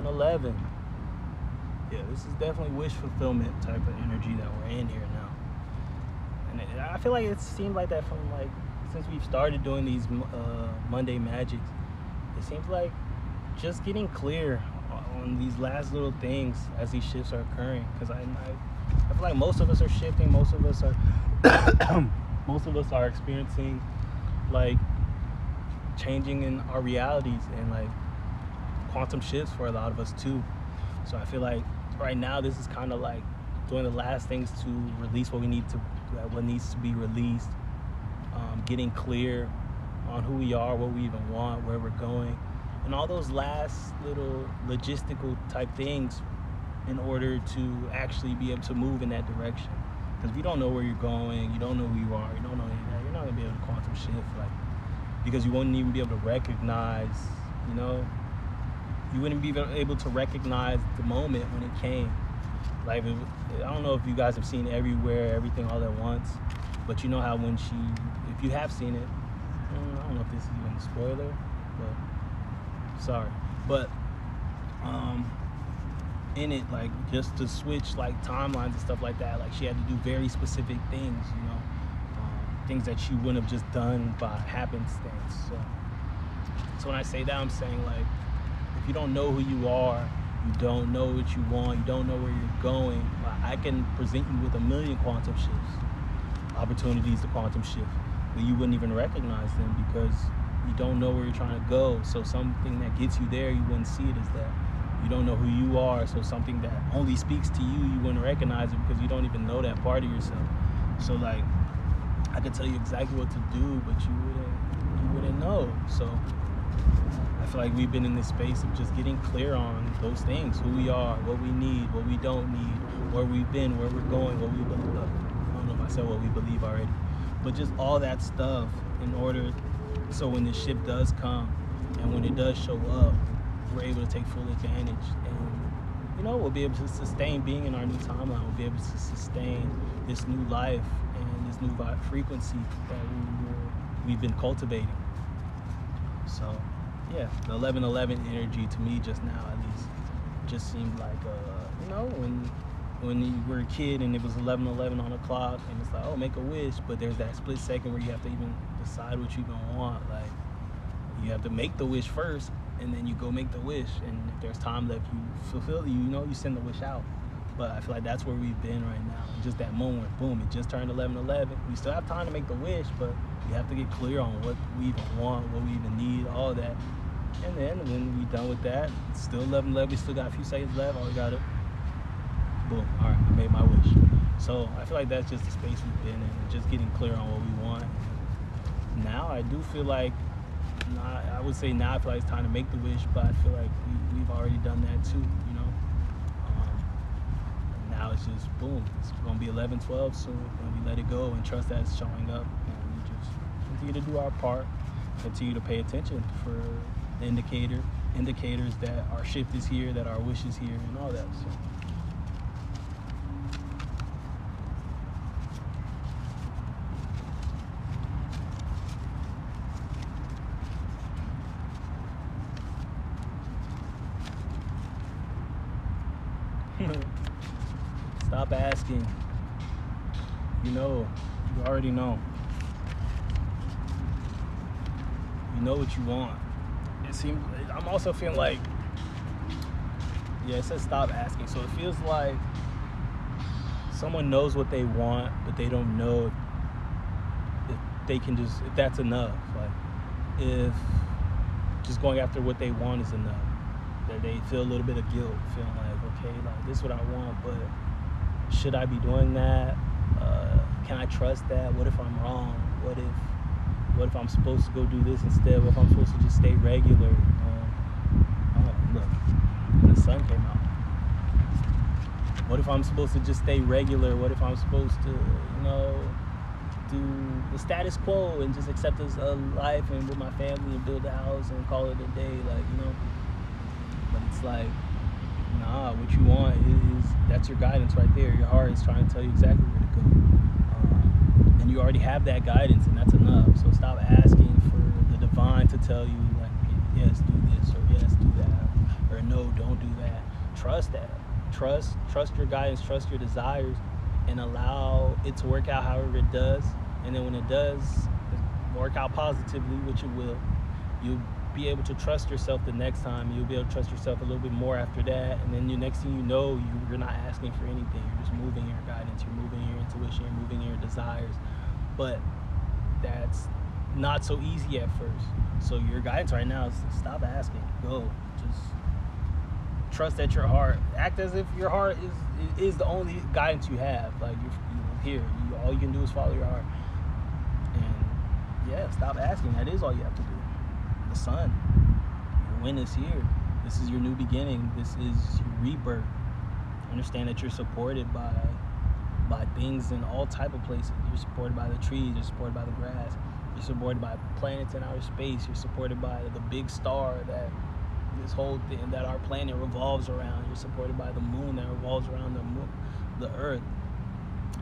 11:11. Yeah, this is definitely wish fulfillment type of energy that we're in here now. And I feel like it seemed like that from like since we've started doing these Monday magics. It seems like just getting clear on these last little things as these shifts are occurring. Because I feel like most of us are shifting. Most of us are most of us are experiencing like changing in our realities and like quantum shifts for a lot of us too. So I feel like right now this is kind of like doing the last things to release what needs to be released, getting clear on who we are, what we even want, where we're going, and all those last little logistical type things in order to actually be able to move in that direction. Because if you don't know where you're going, you don't know who you are, you don't know any of that, you're not gonna be able to quantum shift, like, because you wouldn't even be able to recognize, you wouldn't be able to recognize the moment when it came. Like, I don't know if you guys have seen Everywhere, Everything, All at Once, but you know how when if you have seen it, I don't know if this is even a spoiler, but sorry. But in it, like, just to switch like timelines and stuff like that, like she had to do very specific things, things that she wouldn't have just done by happenstance. So when I say that, I'm saying like, if you don't know who you are, you don't know what you want, you don't know where you're going, I can present you with a million quantum shifts, opportunities to quantum shift, but you wouldn't even recognize them because you don't know where you're trying to go. So something that gets you there, you wouldn't see it as that. You don't know who you are, so something that only speaks to you, you wouldn't recognize it because you don't even know that part of yourself. So like, I could tell you exactly what to do, but you wouldn't know. So I feel like we've been in this space of just getting clear on those things: who we are, what we need, what we don't need, where we've been, where we're going, what we believe. I don't know if I said what we believe already, but just all that stuff in order so when the ship does come and when it does show up, we're able to take full advantage, and we'll be able to sustain being in our new timeline. We'll be able to sustain this new life and this new frequency that we've been cultivating. So yeah, the 11:11 energy to me just now at least just seemed like when you were a kid and it was 11:11 on the clock and it's like, oh, make a wish, but there's that split second where you have to even decide what you even want. Like, you have to make the wish first and then you go make the wish, and if there's time left, you fulfill you send the wish out. But I feel like that's where we've been right now. Just that moment, boom, it just turned 11:11. We still have time to make the wish, but we have to get clear on what we even want, what we even need, all that. And then when we're done with that, it's still 11:11. We still got a few seconds left. All we got to, boom, all right, I made my wish. So I feel like that's just the space we've been in, just getting clear on what we want. Now I do feel like, I would say now I feel like it's time to make the wish, but I feel like we've already done that too, now it's just boom, it's gonna be 11:12 soon, and we let it go and trust that it's showing up, and we just continue to do our part, continue to pay attention for the indicators that our shift is here, that our wish is here, and all that. So stop asking. You already know. You know what you want. It seems, I'm also feeling like, it says stop asking. So it feels like someone knows what they want, but they don't know if they can if that's enough. Like, if just going after what they want is enough. That they feel a little bit of guilt, feeling like, okay, like, this is what I want, but should I be doing that? Can I trust that? What if I'm wrong? What if I'm supposed to go do this instead? What if I'm supposed to just stay regular? Look, and the sun came out. What if I'm supposed to just stay regular? What if I'm supposed to, do the status quo and just accept this life and with my family and build a house and call it a day? Like, but it's like, nah, what you want is, that's your guidance right there. Your heart is trying to tell you exactly where to go. And you already have that guidance, and that's enough. So stop asking for the divine to tell you, like, yes, do this, or yes, do that, or no, don't do that. Trust that. Trust your guidance, trust your desires, and allow it to work out however it does. And then when it does work out positively, which it will, you'll be able to trust yourself the next time. You'll be able to trust yourself a little bit more after that. And then the next thing you know, you're not asking for anything. You're just moving your guidance, you're moving your intuition, you're moving your desires. But that's not so easy at first. So your guidance right now is stop asking. Go. Just trust that your heart. Act as if your heart is the only guidance you have. Like you're here. All you can do is follow your heart. And yeah, stop asking. That is all you have to do. The sun. Your win is here. This is your new beginning. This is your rebirth. Understand that you're supported by things in all type of places. You're supported by the trees. You're supported by the grass. You're supported by planets in outer space. You're supported by the big star that this whole thing that our planet revolves around. You're supported by the moon that revolves around the earth.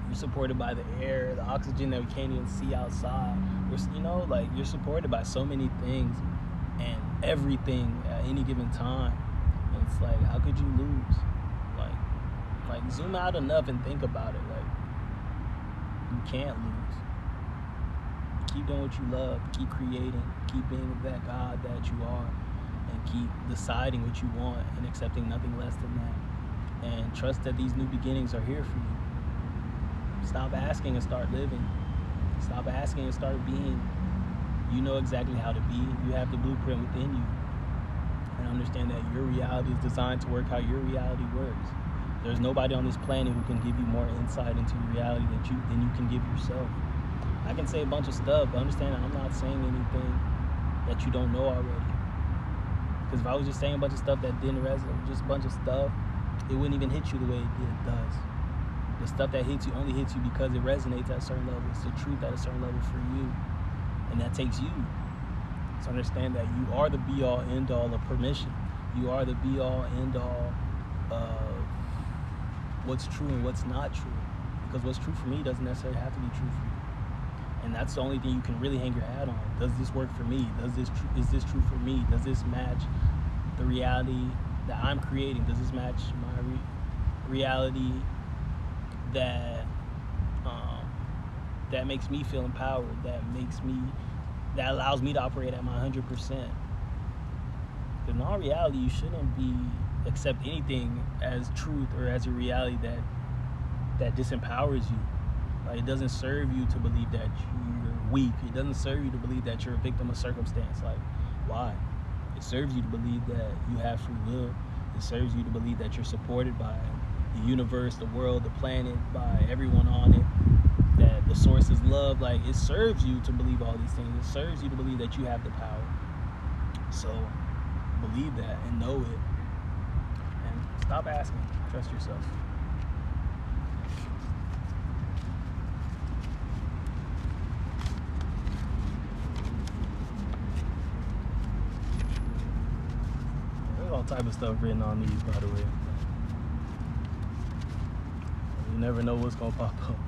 You're supported by the air, the oxygen that we can't even see outside. You're supported by so many things and everything at any given time. And it's like, how could you lose? Like zoom out enough and think about it. Like, you can't lose. Keep doing what you love. Keep creating. Keep being that God that you are. And keep deciding what you want and accepting nothing less than that. And trust that these new beginnings are here for you. Stop asking and start living. Stop asking and start being. You know exactly how to be. You have the blueprint within you. And understand that your reality is designed to work how your reality works. There's nobody on this planet who can give you more insight into your reality than you can give yourself. I can say a bunch of stuff, but understand that I'm not saying anything that you don't know already. Because if I was just saying a bunch of stuff that didn't resonate, just a bunch of stuff, it wouldn't even hit you the way it does. The stuff that hits you only hits you because it resonates at a certain level. It's the truth at a certain level for you. And that takes you to understand that you are the be-all, end-all of permission. You are the be-all, end-all of what's true and what's not true. Because what's true for me doesn't necessarily have to be true for you. And that's the only thing you can really hang your hat on. Does this work for me? Is this true for me? Does this match the reality that I'm creating? Does this match my reality that makes me feel empowered? That allows me to operate at my 100%. Because in all reality, you shouldn't accept anything as truth or as a reality that disempowers you. Like, it doesn't serve you to believe that you're weak. It doesn't serve you to believe that you're a victim of circumstance. Like, why? It serves you to believe that you have free will. It serves you to believe that you're supported by the universe, the world, the planet, by everyone on it, that the source is love. Like, it serves you to believe all these things. It serves you to believe that you have the power. So believe that and know it. And stop asking. Trust yourself. All type of stuff written on these, by the way. You never know what's gonna pop up.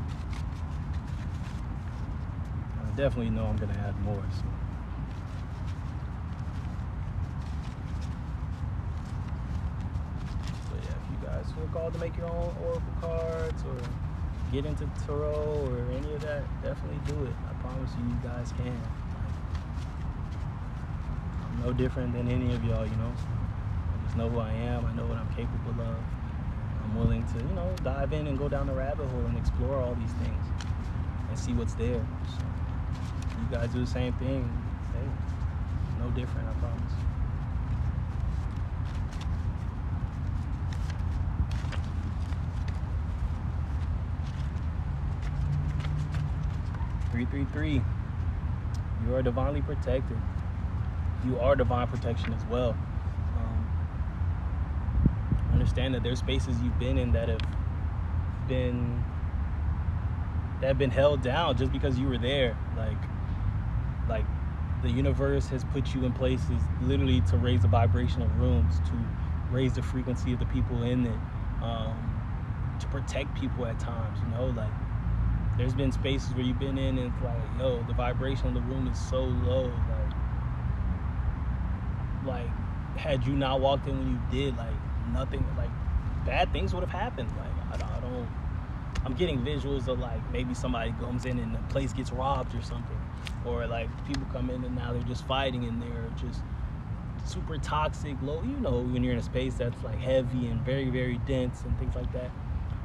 I definitely know I'm gonna add more. So. But yeah, if you guys feel called to make your own oracle cards or get into tarot or any of that, definitely do it. I promise you guys can. I'm no different than any of y'all, you know. Know who I am. I know what I'm capable of. I'm willing to, dive in and go down the rabbit hole and explore all these things and see what's there. So you guys do the same thing. Hey, no different, I promise. (333). You are divinely protected. You are divine protection as well. Understand that there's spaces you've been in that have been held down just because you were there. Like the universe has put you in places literally to raise the vibration of rooms, to raise the frequency of the people in it, to protect people at times. Like there's been spaces where you've been in and it's like, yo, the vibration of the room is so low. Like like, had you not walked in when you did, like, nothing, like, bad things would have happened. Like, I don't I'm getting visuals of, like, maybe somebody comes in and the place gets robbed or something, or like people come in and now they're just fighting and they're just super toxic, low, when you're in a space that's like heavy and very, very dense and things like that.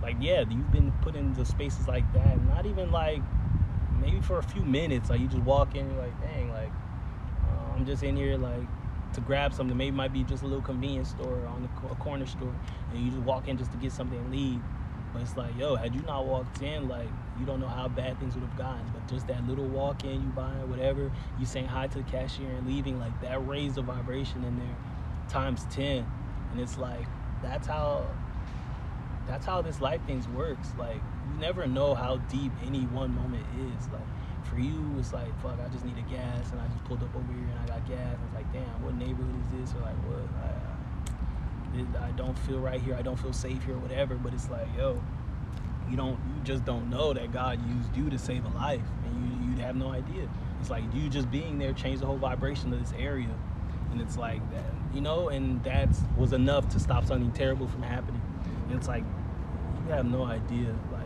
Like, yeah, you've been put into spaces like that, not even like maybe for a few minutes. Like, you just walk in, you're like, dang, like, I'm just in here, like, to grab something. Maybe it might be just a little convenience store on a corner store, and you just walk in just to get something and leave. But it's like, yo, had you not walked in, like, you don't know how bad things would have gotten. But just that little walk in, you buying whatever, you saying hi to the cashier and leaving, like, that raised the vibration in there times 10. And it's like, that's how this life things works. Like, you never know how deep any one moment is. Like, for you, it's like, fuck, I just need a gas, and I just pulled up over here and I got gas. And it's like, damn, what neighborhood is this? Or like, what? I don't feel right here. I don't feel safe here, or whatever. But it's like, yo, you just don't know that God used you to save a life, and you'd have no idea. It's like you just being there changed the whole vibration of this area, and it's like that, and that was enough to stop something terrible from happening. And it's like, you have no idea, like,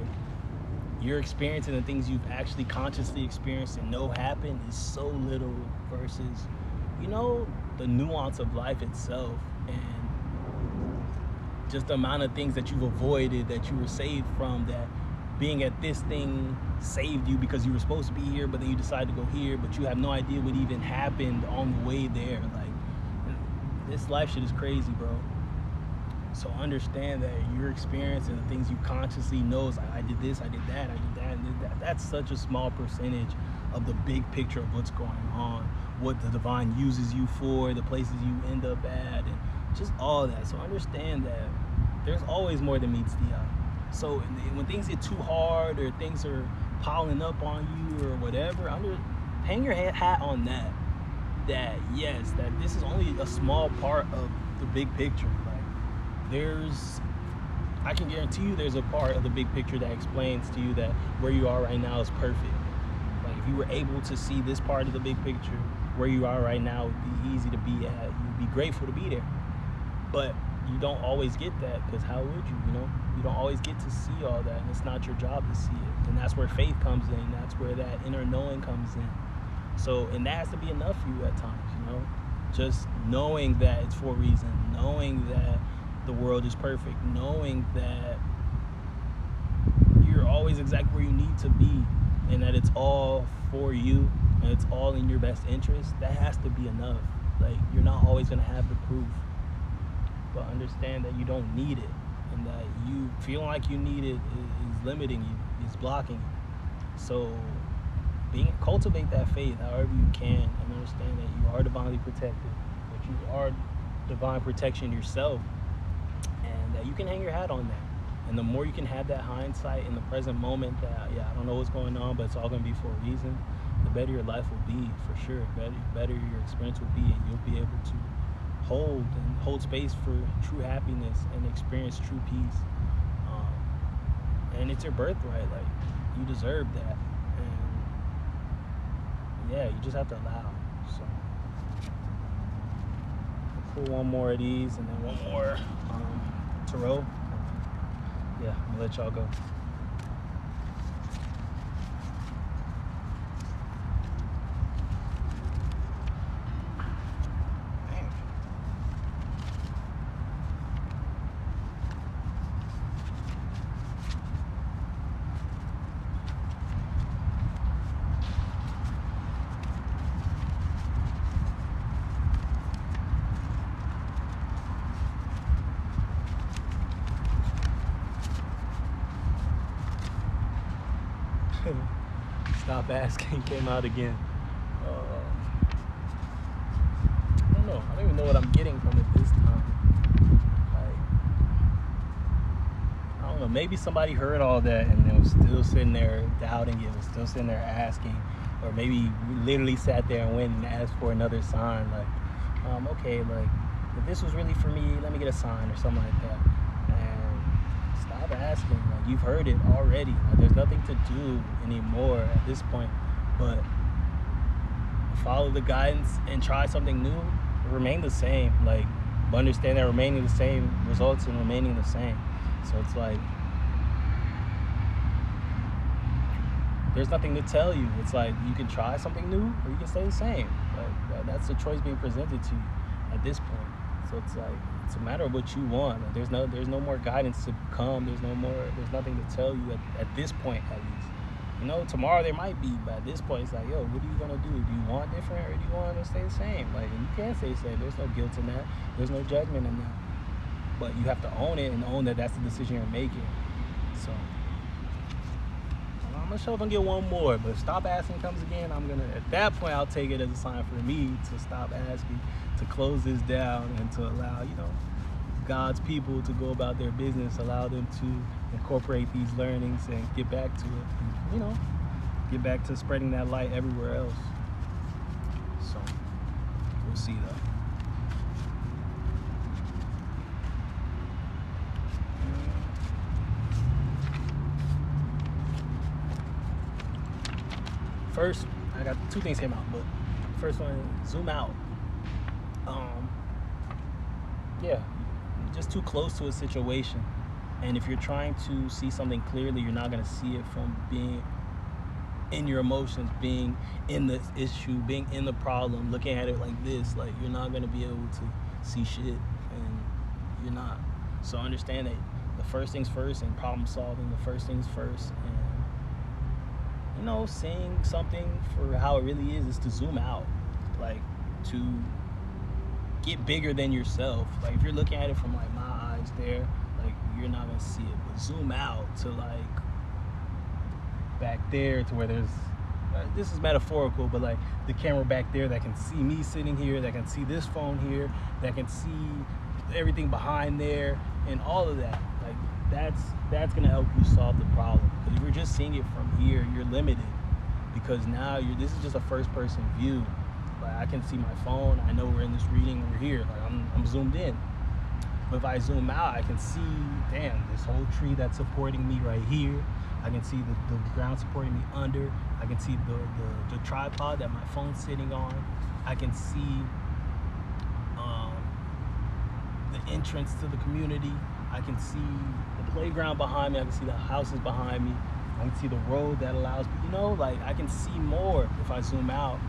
your experience and the things you've actually consciously experienced and know happen is so little versus, the nuance of life itself, and just the amount of things that you've avoided, that you were saved from, that being at this thing saved you because you were supposed to be here, but then you decided to go here, but you have no idea what even happened on the way there. Like, this life shit is crazy, bro. So understand that your experience and the things you consciously know is like, I did this, I did that, I did that, and did that. That's such a small percentage of the big picture of what's going on, what the divine uses you for, the places you end up at, and just all that. So understand that there's always more than meets the eye. So when things get too hard or things are piling up on you or whatever, hang your hat on that. That yes, that this is only a small part of the big picture. Like, I can guarantee you there's a part of the big picture that explains to you that where you are right now is perfect. Like, if you were able to see this part of the big picture, where you are right now would be easy to be at. You'd be grateful to be there. But you don't always get that, because how would you, You don't always get to see all that, and it's not your job to see it. And that's where faith comes in. That's where that inner knowing comes in. So, and that has to be enough for you at times, Just knowing that it's for a reason, knowing that the world is perfect, knowing that you're always exactly where you need to be, and that it's all for you, and it's all in your best interest. That has to be enough. Like, you're not always going to have the proof. But understand that you don't need it, and that you feeling like you need it is limiting you, is blocking you. So cultivate that faith however you can, and understand that you are divinely protected, that you are divine protection yourself, and that you can hang your hat on that. And the more you can have that hindsight in the present moment, that I don't know what's going on, but it's all going to be for a reason, the better your life will be, for sure. Better your experience will be, and you'll be able to hold space for true happiness and experience true peace. And it's your birthright. Like, you deserve that. And yeah, you just have to allow. So we'll pull one more of these and then one more tarot. Yeah, I'm gonna let y'all go. Stop asking came out again. I don't know. I don't even know what I'm getting from it this time. Like, I don't know. Maybe somebody heard all that and they was still sitting there doubting it, was still sitting there asking, or maybe literally sat there and went and asked for another sign. Like, okay, like, if this was really for me, let me get a sign or something like that. Stop asking. Like, you've heard it already. Like, there's nothing to do anymore at this point but follow the guidance and try something new, remain the same. Like, but understand that remaining the same results in remaining the same. So it's like there's nothing to tell you. It's like you can try something new or you can stay the same. Like that's the choice being presented to you at this point. So it's like it's a matter of what you want. Like, there's no more guidance to come. There's nothing to tell you at this point, at least. You know, tomorrow there might be, but at this point it's like, yo, what are you gonna do? Do you want different or do you want to stay the same? Like, you can't stay the same. There's no guilt in that. There's no judgment in that. But you have to own it and own that that's the decision you're making. So I'm gonna show if I can get one more, but if stop asking comes again, at that point I'll take it as a sign for me to stop asking, to close this down, and to allow, you know, God's people to go about their business, allow them to incorporate these learnings and get back to it, and, you know, get back to spreading that light everywhere else. So we'll see though. First, I got two things came out, but first one, zoom out. Yeah, just too close to a situation. And if you're trying to see something clearly, you're not going to see it from being in your emotions, being in the issue, being in the problem, looking at it like this. Like, you're not going to be able to see shit, and you're not. So understand that the first things first, and problem solving, the first things first, and, you know, seeing something for how it really is to zoom out, like, to get bigger than yourself. Like, if you're looking at it from like my eyes there, like, you're not gonna see it, but zoom out to like back there to where there's this is metaphorical, but like the camera back there that can see me sitting here, that can see this phone here, that can see everything behind there, and all of that. Like, that's gonna help you solve the problem. Because if you're just seeing it from here, you're limited, because now this is just a first person view. Like, I can see my phone, I know we're in this reading, we're here, like I'm zoomed in. But if I zoom out, I can see, damn, this whole tree that's supporting me right here. I can see the ground supporting me under. I can see the tripod that my phone's sitting on. I can see the entrance to the community. I can see the playground behind me. I can see the houses behind me. I can see the road that allows me, you know, like, I can see more if I zoom out.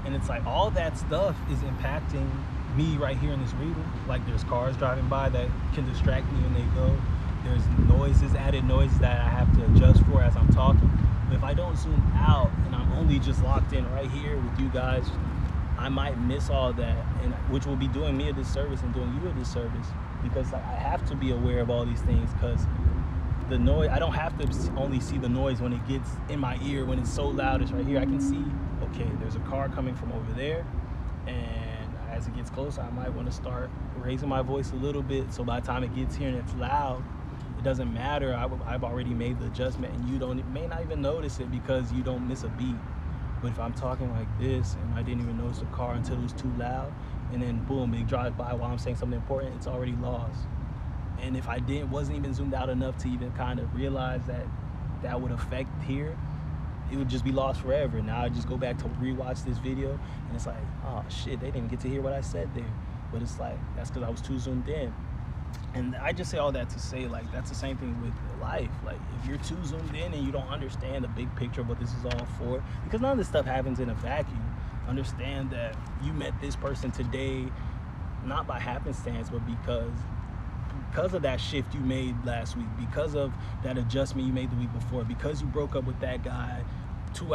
And it's like all that stuff is impacting me right here in this reading. Like, there's cars driving by that can distract me when they go. There's noises, added noises that I have to adjust for as I'm talking. But if I don't zoom out and I'm only just locked in right here with you guys, I might miss all that, and which will be doing me a disservice and doing you a disservice, because I have to be aware of all these things. Because the noise, I don't have to only see the noise when it gets in my ear, when it's so loud. It's right here. I can see, okay, there's a car coming from over there, and as it gets closer, I might want to start raising my voice a little bit, so by the time it gets here and it's loud, it doesn't matter. I've already made the adjustment, and you may not even notice it because you don't miss a beat. But if I'm talking like this and I didn't even notice the car until it was too loud, and then boom, it drives by while I'm saying something important, it's already lost. And if I wasn't even zoomed out enough to even kind of realize that would affect here, it would just be lost forever. Now I just go back to rewatch this video, and it's like, oh shit, they didn't even get to hear what I said there. But it's like, that's because I was too zoomed in. And I just say all that to say, like, that's the same thing with life. Like, if you're too zoomed in and you don't understand the big picture of what this is all for, because none of this stuff happens in a vacuum. Understand that you met this person today, not by happenstance, but because of that shift you made last week, because of that adjustment you made the week before, because you broke up with that guy 2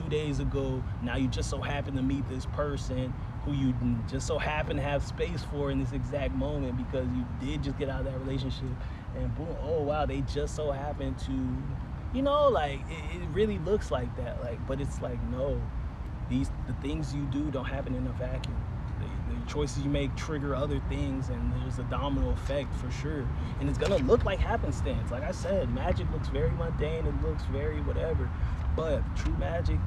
days ago. Now you just so happen to meet this person who you just so happen to have space for in this exact moment, because you did just get out of that relationship, and boom, oh wow, they just so happen to, you know, like, it really looks like that. Like, but it's like, no, the things you do don't happen in a vacuum. The choices you make trigger other things, and there's a domino effect for sure. And it's gonna look like happenstance. Like I said, magic looks very mundane, it looks very whatever, but true magic,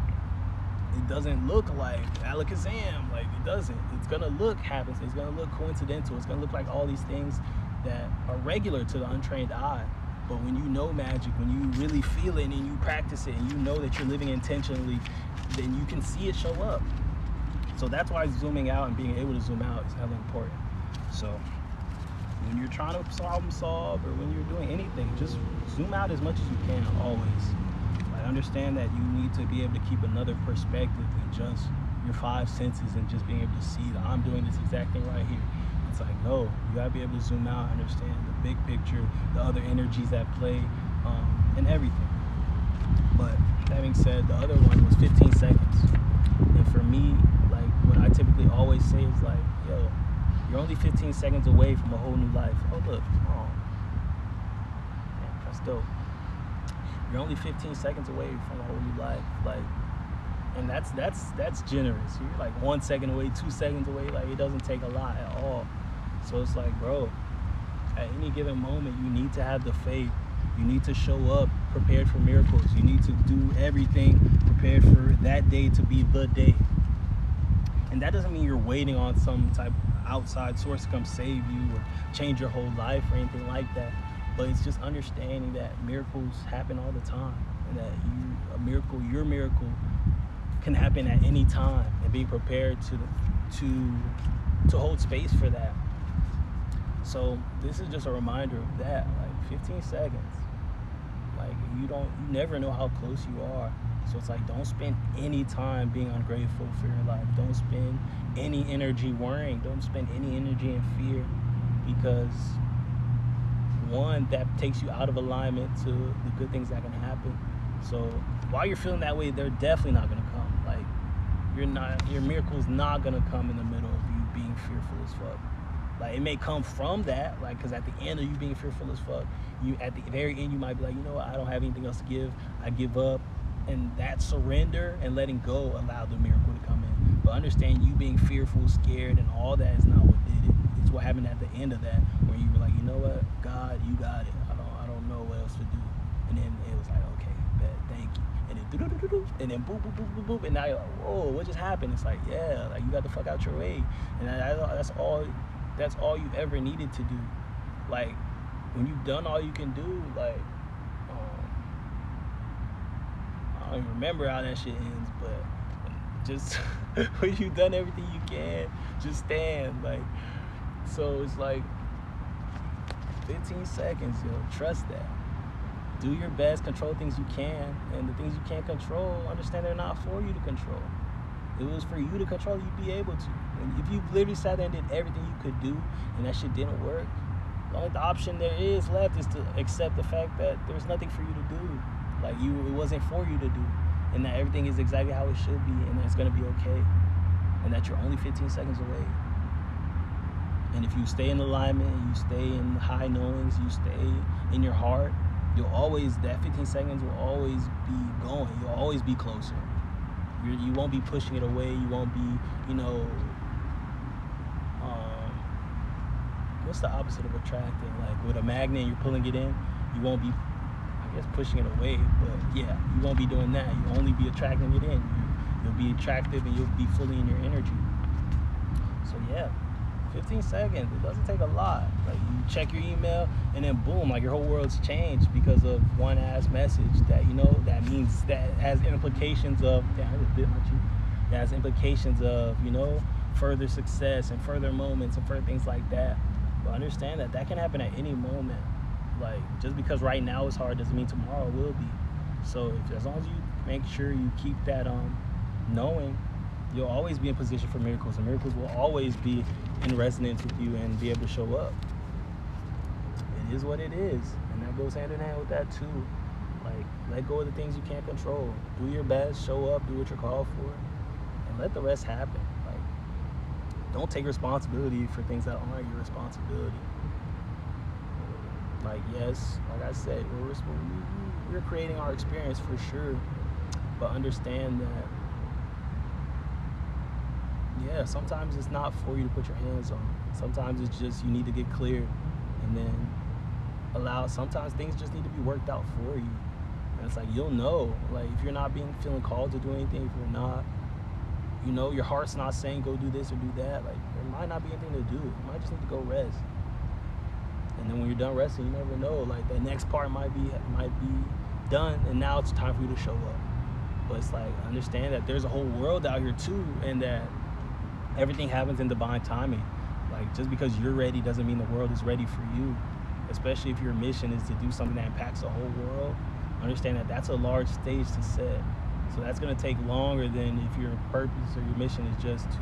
it doesn't look like alakazam. Like, it doesn't. It's gonna look happenstance, it's gonna look coincidental, it's gonna look like all these things that are regular to the untrained eye. But when you know magic, when you really feel it and you practice it, and you know that you're living intentionally, then you can see it show up. So that's why zooming out and being able to zoom out is hella important. So when you're trying to problem solve or when you're doing anything, just zoom out as much as you can always. Like, understand that you need to be able to keep another perspective than just your 5 senses and just being able to see that I'm doing this exact thing right here. It's like, no, you gotta be able to zoom out, understand the big picture, the other energies at play, and everything. But that being said, the other one was 15 seconds. And for me, like, what I typically always say is like, yo, you're only 15 seconds away from a whole new life. Oh, look. Oh. Man, that's dope. You're only 15 seconds away from a whole new life. Like, and that's generous. You're like 1 second away, 2 seconds away. Like, it doesn't take a lot at all. So it's like, bro, at any given moment, you need to have the faith. You need to show up prepared for miracles. You need to do everything prepared for that day to be the day. And that doesn't mean you're waiting on some type of outside source to come save you or change your whole life or anything like that. But it's just understanding that miracles happen all the time, and that your miracle can happen at any time, and being prepared to hold space for that. So this is just a reminder of that. Like, 15 seconds. Like, you never know how close you are. So it's like, don't spend any time being ungrateful for your life. Don't spend any energy worrying. Don't spend any energy in fear, because one, that takes you out of alignment to the good things that can happen. So while you're feeling that way, they're definitely not gonna come. Like, your miracle's not gonna come in the middle of you being fearful as fuck. Like, it may come from that, like, because at the end of you being fearful as fuck, at the very end, you might be like, you know what, I don't have anything else to give, I give up. And that surrender and letting go allowed the miracle to come in. But understand, you being fearful, scared, and all that is not what did it. It's what happened at the end of that, where you were like, you know what, God, you got it. I don't know what else to do. And then it was like, okay, bet, thank you. And then do-do-do-do-do, and then boop, boop, boop, boop, boop, and now you're like, whoa, what just happened? It's like, yeah, like, you got the fuck out your way. And that's all you ever needed to do. Like, when you've done all you can do, like, I don't even remember how that shit ends, but just when you've done everything you can, just stand. Like, so it's like 15 seconds, yo, trust that. Do your best, control things you can, and the things you can't control, understand they're not for you to control. If it was for you to control, you'd be able to. And if you literally sat there and did everything you could do and that shit didn't work, the only option there is left is to accept the fact that there's nothing for you to do. Like, it wasn't for you to do, and that everything is exactly how it should be, and that it's gonna be okay, and that you're only 15 seconds away. And if you stay in alignment, you stay in high knowings, you stay in your heart, that 15 seconds will always be going. You'll always be closer. You won't be pushing it away. You won't be, what's the opposite of attracting? Like, with a magnet, you're pulling it in, you won't be, pushing it away, but yeah, you won't be doing that. You'll only be attracting it in. You'll be attractive, and you'll be fully in your energy. So yeah, 15 seconds, it doesn't take a lot. Like, you check your email, and then boom, like, your whole world's changed because of one ass message that, that means, that has implications of, damn, I just bit my cheek. That has implications of, further success and further moments and further things like that. But understand that can happen at any moment. Like, just because right now is hard doesn't mean tomorrow will be. So as long as you make sure you keep that knowing, you'll always be in position for miracles, and miracles will always be in resonance with you and be able to show up. It is what it is, and that goes hand in hand with that too. Like, let go of the things you can't control. Do your best, show up, do what you're called for, and let the rest happen. Like, don't take responsibility for things that aren't your responsibility. Like, yes, like I said, we're creating our experience for sure, but understand that, yeah, sometimes it's not for you to put your hands on. Sometimes it's just you need to get clear, and then sometimes things just need to be worked out for you. And it's like, you'll know, like, if you're not feeling called to do anything, if you're not, your heart's not saying go do this or do that, like, there might not be anything to do. You might just need to go rest. And then when you're done resting, you never know, like, the next part might be done, and now it's time for you to show up. But it's like, understand that there's a whole world out here too, and that Everything happens in divine timing. Like, just because you're ready doesn't mean the world is ready for you. Especially if your mission is to do something that impacts the whole world. Understand that that's a large stage to set. So that's going to take longer than if your purpose or your mission is just to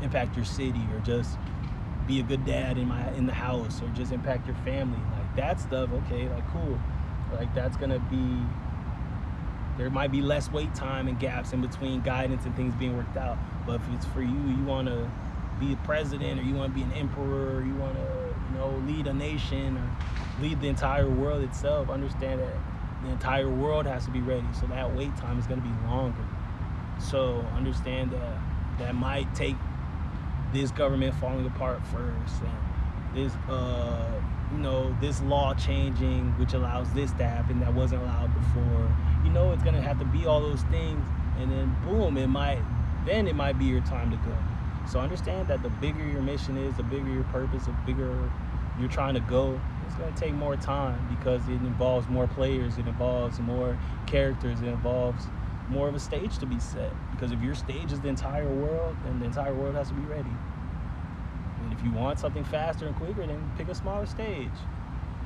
impact your city, or just be a good dad in the house, or just impact your family. Like, that stuff, okay, like, cool. Like, that's going to be, there might be less wait time and gaps in between guidance and things being worked out. But if it's for you, you want to be a president, or you want to be an emperor, or you want to, lead a nation, or lead the entire world itself, understand that the entire world has to be ready. So that wait time is going to be longer. So understand that that might take this government falling apart first, and this this law changing, which allows this to happen that wasn't allowed before. It's gonna have to be all those things, and then boom, it might be your time to go. So understand that the bigger your mission is, the bigger your purpose, the bigger you're trying to go, it's gonna take more time, because it involves more players, it involves more characters, it involves more of a stage to be set. Because if your stage is the entire world, then the entire world has to be ready. And if you want something faster and quicker, then pick a smaller stage.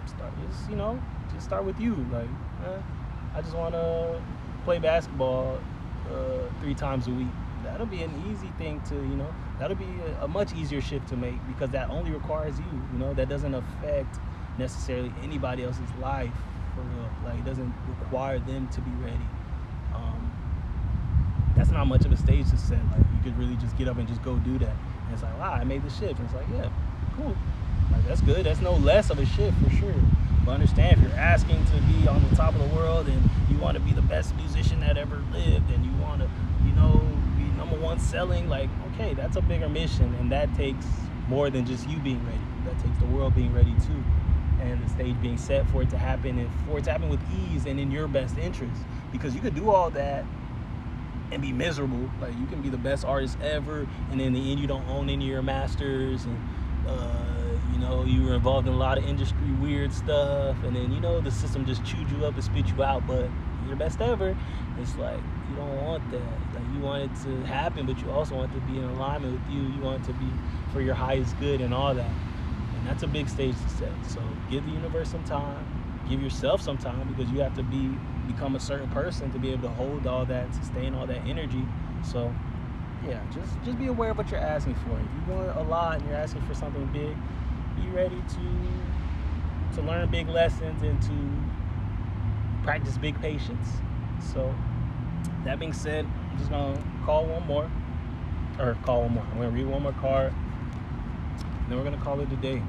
Just start with you. Like, I just want to play basketball 3 times a week. That'll be an easy thing to, that'll be a much easier shift to make, because that only requires you. That doesn't affect necessarily anybody else's life, for real. Like, it doesn't require them to be ready. That's not much of a stage to set. Like, you could really just get up and just go do that. And it's like, wow, I made the shift. And it's like, yeah, cool. Like, that's good. That's no less of a shift, for sure. But understand, if you're asking to be on the top of the world, and you want to be the best musician that ever lived, and you want to, be number one selling, like, okay, that's a bigger mission. And that takes more than just you being ready. That takes the world being ready too. And the stage being set for it to happen, and for it to happen with ease and in your best interest. Because you could do all that and be miserable. Like, you can be the best artist ever, and in the end you don't own any of your masters, and you were involved in a lot of industry weird stuff, and then the system just chewed you up and spit you out, but you're the best ever. It's like, you don't want that. Like, you want it to happen, but you also want it to be in alignment with you. You want it to be for your highest good and all that. And that's a big stage to set. So give the universe some time, give yourself some time, because you have to become a certain person to be able to hold all that, sustain all that energy. So yeah, just be aware of what you're asking for. If you want a lot and you're asking for something big, be ready to learn big lessons and to practice big patience. So that being said, I'm just gonna call one more. I'm gonna read one more card, and then we're gonna call it a day.